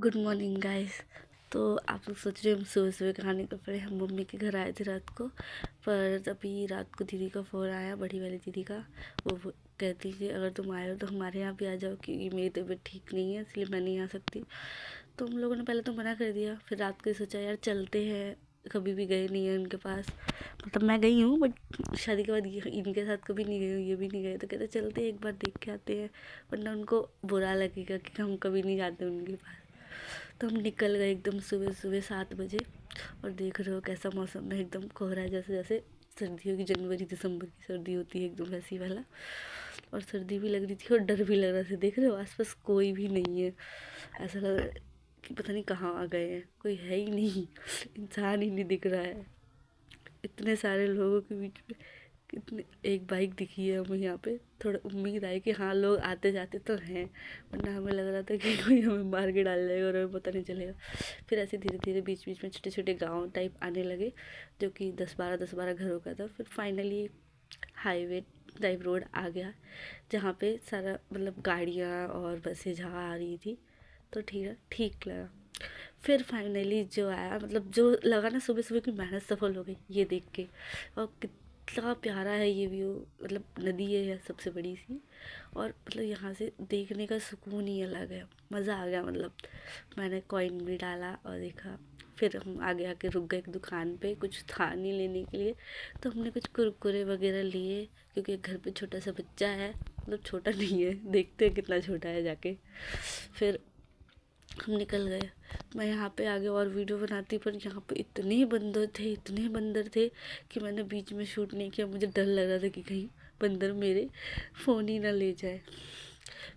Good morning guys. तो आप लोग सोच रहे हो हम सुबह सुबह खाने को पड़े। हम मम्मी के घर आए थे रात को, पर अभी रात को दीदी का फ़ोन आया, बड़ी वाली दीदी का। वो कहती कि अगर तुम आए हो तो हमारे यहाँ भी आ जाओ, क्योंकि मेरी तबीयत ठीक नहीं है, इसलिए मैं नहीं आ सकती। तो हम लोगों ने पहले तो मना कर दिया, फिर रात को ही सोचा यार चलते हैं, कभी भी गए नहीं है उनके पास। मतलब मैं गई हूँ बट शादी के बाद इनके साथ कभी नहीं गई हूँ, ये भी नहीं गए। तो कहते चलते एक बार देख के आते हैं, वरना उनको बुरा लगेगा कि हम कभी नहीं जाते उनके पास। तो हम निकल गए एकदम सुबह सुबह 7 बजे। और देख रहे हो कैसा मौसम है, एकदम कोहरा, जैसे जैसे सर्दियों की जनवरी दिसंबर की सर्दी होती है, एकदम वैसी वाला। और सर्दी भी लग रही थी और डर भी लग रहा था। देख रहे हो आसपास कोई भी नहीं है, ऐसा लग रहा है कि पता नहीं कहाँ आ गए हैं, कोई है ही नहीं, इंसान ही नहीं दिख रहा है इतने सारे लोगों के बीच में। कितनी एक बाइक दिखी है हमें यहाँ पे, थोड़ा उम्मीद आई कि हाँ लोग आते जाते तो हैं, वरना हमें लग रहा था कि कोई हमें मार के डाल जाएगा और हमें पता नहीं चलेगा। फिर ऐसे धीरे धीरे बीच बीच में छोटे छोटे गांव टाइप आने लगे, जो कि 10-12 घरों का था। फिर फाइनली हाईवे टाइप रोड आ गया, जहाँ पे सारा मतलब गाड़ियाँ और बसें जहाँ आ रही थी। तो ठीक लगा। फिर फाइनली जो आया, मतलब जो लगा ना, सुबह सुबह की मेहनत सफल हो गई ये देख के। और कितना प्यारा है ये व्यू, मतलब नदी है सबसे बड़ी सी, और मतलब यहाँ से देखने का सुकून ही अलग है, मज़ा आ गया। मतलब मैंने कॉइन भी डाला और देखा। फिर हम आगे आके रुक गए एक दुकान पे, कुछ था नहीं लेने के लिए, तो हमने कुछ कुरकुरे वगैरह लिए, क्योंकि घर पे छोटा सा बच्चा है, मतलब छोटा नहीं है, देखते हैं कितना छोटा है जाके। फिर हम निकल गए। मैं यहाँ पे आगे और वीडियो बनाती, पर यहाँ पे इतने बंदर थे कि मैंने बीच में शूट नहीं किया। मुझे डर लग रहा था कि कहीं बंदर मेरे फ़ोन ही ना ले जाए।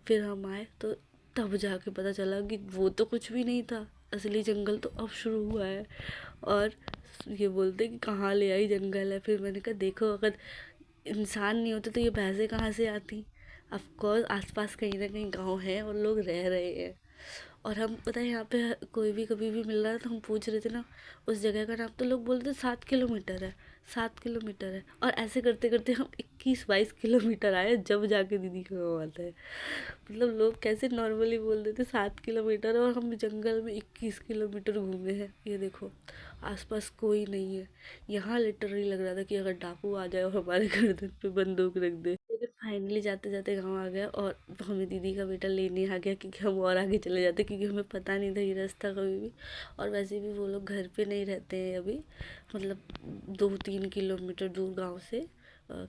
फिर हम आए तो तब जाके पता चला कि वो तो कुछ भी नहीं था, असली जंगल तो अब शुरू हुआ है। और ये बोलते कि कहाँ ले आई जंगल है। फिर मैंने कहा देखो, अगर इंसान नहीं होते तो ये भैंसें कहाँ से आती। ऑफ कोर्स आसपास कहीं ना कहीं गांव है और लोग रह रहे हैं। और हम पता है यहाँ पे कोई भी कभी भी मिल रहा है तो हम पूछ रहे थे ना उस जगह का नाम, तो लोग बोलते 7 किलोमीटर है, 7 किलोमीटर है। और ऐसे करते करते हम 21-22 किलोमीटर आए, जब जाके दीदी का गाँव आता है। मतलब लोग कैसे नॉर्मली बोल देते 7 किलोमीटर, और हम जंगल में 21 किलोमीटर घूमे हैं। ये देखो आसपास कोई नहीं है। यहाँ लिटरली लग रहा था कि अगर डाकू आ जाए और हमारे गर्दन पे बंदूक रख दे। फिर फाइनली जाते जाते गाँव आ गया, और हमें दीदी का बेटा लेने आ गया, क्योंकि हम और आगे चले जाते, क्योंकि हमें पता नहीं था ये रास्ता कभी भी। और वैसे भी वो लोग घर पे नहीं रहते हैं अभी, मतलब 2-3 किलोमीटर दूर गाँव से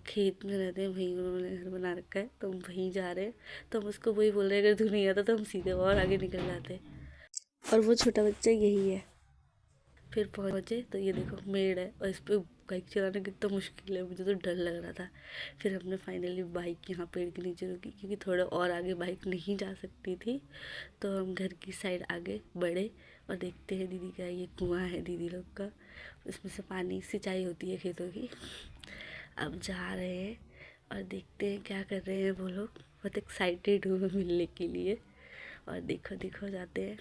खेत में रहते हैं, वहीं उन्होंने घर बना रखा है, तो हम वहीं जा रहे हैं। तो हम उसको वही बोल रहे हैं, अगर तू नहीं आता तो हम सीधे और आगे निकल जाते। और वो छोटा बच्चा यही है। फिर पहुँचे तो ये देखो मेड़ है, और इस पर बाइक चलाना कितना मुश्किल है, मुझे तो डर लग रहा था। फिर हमने फाइनली बाइक यहाँ पेड़ के नीचे रुकी, क्योंकि थोड़ा और आगे बाइक नहीं जा सकती थी। तो हम घर की साइड आगे बढ़े, और देखते हैं दीदी का ये कुआं है दीदी लोग का, उसमें से पानी सिंचाई होती है खेतों की। अब जा रहे हैं और देखते हैं क्या कर रहे हैं वो लोग। बहुत एक्साइटेड हूँ मैं मिलने के लिए। और देखो देखो जाते हैं,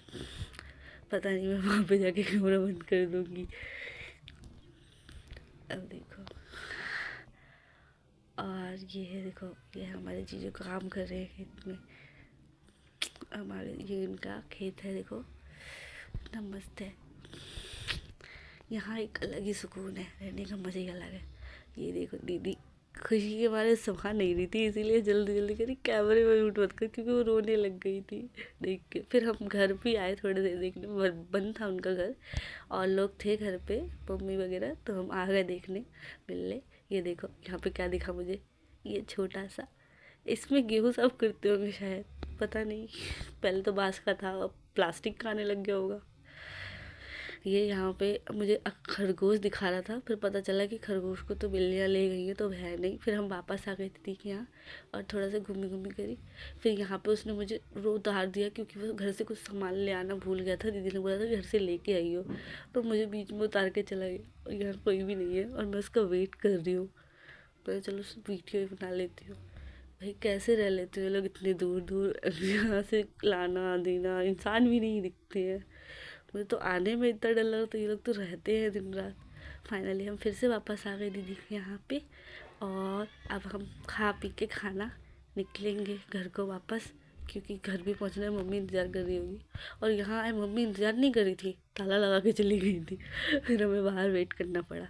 पता नहीं मैं वहाँ पे जाके कैमरा बंद कर दूँगी। अब देखो, और ये है देखो, ये हमारे जीजू काम कर रहे हैं खेत में। हमारे ये इनका खेत है, देखो इतना मस्त है। यहाँ एक अलग ही सुकून है, रहने का मज़ा ही अलग है। ये देखो दीदी खुशी के मारे संभा नहीं रही थी, इसीलिए जल्दी जल्दी करी कैमरे में म्यूट मत कर, क्योंकि वो रोने लग गई थी देख के। फिर हम घर भी आए थोड़ी देर देखने, बंद था उनका घर, और लोग थे घर पे, मम्मी वगैरह, तो हम आ गए देखने मिलने। ये देखो यहाँ पे क्या दिखा मुझे, ये छोटा सा, इसमें गेहूँ साफ करते होंगे शायद, पता नहीं। पहले तो बांस का था, अब प्लास्टिक का आने लग गया होगा। ये यहाँ पे मुझे खरगोश दिखा रहा था, फिर पता चला कि खरगोश को तो बिल्लियाँ ले गई हैं, तो है नहीं। फिर हम वापस आ गए दीदी के यहाँ, और थोड़ा सा घूमी घूमी करी। फिर यहाँ पे उसने मुझे रो उतार दिया, क्योंकि वो घर से कुछ सामान ले आना भूल गया था। दीदी ने बोला था घर से लेके आई हो, तो मुझे बीच में उतार के चला गया, और यहाँ कोई भी नहीं है, और मैं उसका वेट कर रही हूँ। मैं चलो वीडियो ही बना लेती हूँ। भाई कैसे रह लेते हो लोग इतने दूर दूर, यहाँ से लाना देना, इंसान भी नहीं दिखते हैं। मुझे तो आने में इतना डर लगा, तो ये लोग तो रहते हैं दिन रात। फाइनली हम फिर से वापस आ गए दीदी के यहाँ पे, और अब हम खा पी के खाना निकलेंगे घर को वापस, क्योंकि घर भी पहुंचना है, मम्मी इंतज़ार कर रही होगी। और यहाँ आए मम्मी इंतज़ार नहीं करी थी, ताला लगा के चली गई थी। फिर हमें बाहर वेट करना पड़ा।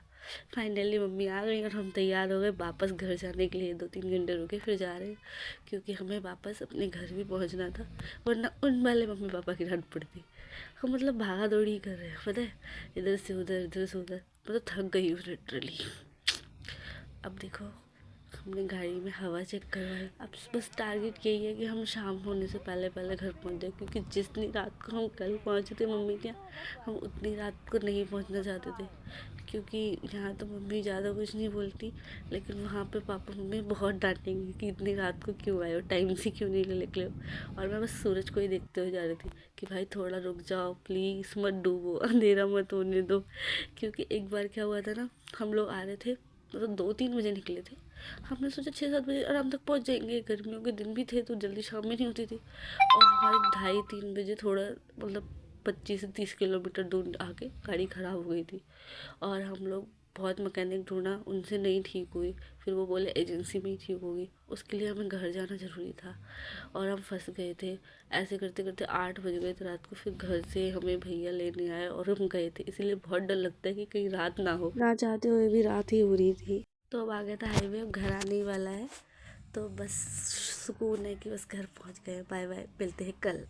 फाइनली मम्मी आ गई और हम तैयार हो गए वापस घर जाने के लिए। 2-3 घंटे रुके फिर जा रहे हैं, क्योंकि हमें वापस अपने घर भी पहुंचना था, वरना उन वाले मम्मी पापा की डांट पड़ती। हम मतलब भागा दौड़ी ही कर रहे हैं, पता है, इधर से उधर इधर से उधर, मतलब थक गई हूँ लिटरली। अब देखो, हमने गाड़ी में हवा चेक करवाई। अब बस टारगेट यही है कि हम शाम होने से पहले पहले घर पहुंच जाए, क्योंकि जितनी रात को हम कल पहुंचे थे मम्मी के यहाँ, हम उतनी रात को नहीं पहुंचना चाहते थे। क्योंकि यहाँ तो मम्मी ज़्यादा कुछ नहीं बोलती, लेकिन वहाँ पे पापा मम्मी बहुत डांटेंगे कि इतनी रात को क्यों आए हो, टाइम से क्यों नहीं निकले हो। और मैं बस सूरज को ही देखते हुए जा रही थी कि भाई थोड़ा रुक जाओ प्लीज़, मत डूबो, अंधेरा मत होने दो। क्योंकि एक बार क्या हुआ था ना, हम लोग आ रहे थे, मतलब 2-3 बजे निकले थे। हमने सोचा 6-7 बजे आराम तक पहुंच जाएंगे, गर्मियों के दिन भी थे तो जल्दी शाम में नहीं होती थी। और हमारे 2:30-3 बजे थोड़ा मतलब 25 से 30 किलोमीटर दूर आके गाड़ी ख़राब हो गई थी। और हम लोग बहुत मैकेनिक ढूंढा, उनसे नहीं ठीक हुई। फिर वो बोले एजेंसी में ही ठीक होगी। उसके लिए हमें घर जाना ज़रूरी था और हम फंस गए थे। ऐसे करते करते 8 बज गए थे रात को। फिर घर से हमें भैया लेने आए और हम गए थे। इसीलिए बहुत डर लगता है कि कहीं रात ना हो, ना चाहते हुए भी रात ही हो रही थी। तो अब आ गया था हाईवे, अब घर आने ही वाला है। तो बस सुकून है कि बस घर पहुंच गए। बाय बाय, मिलते हैं कल।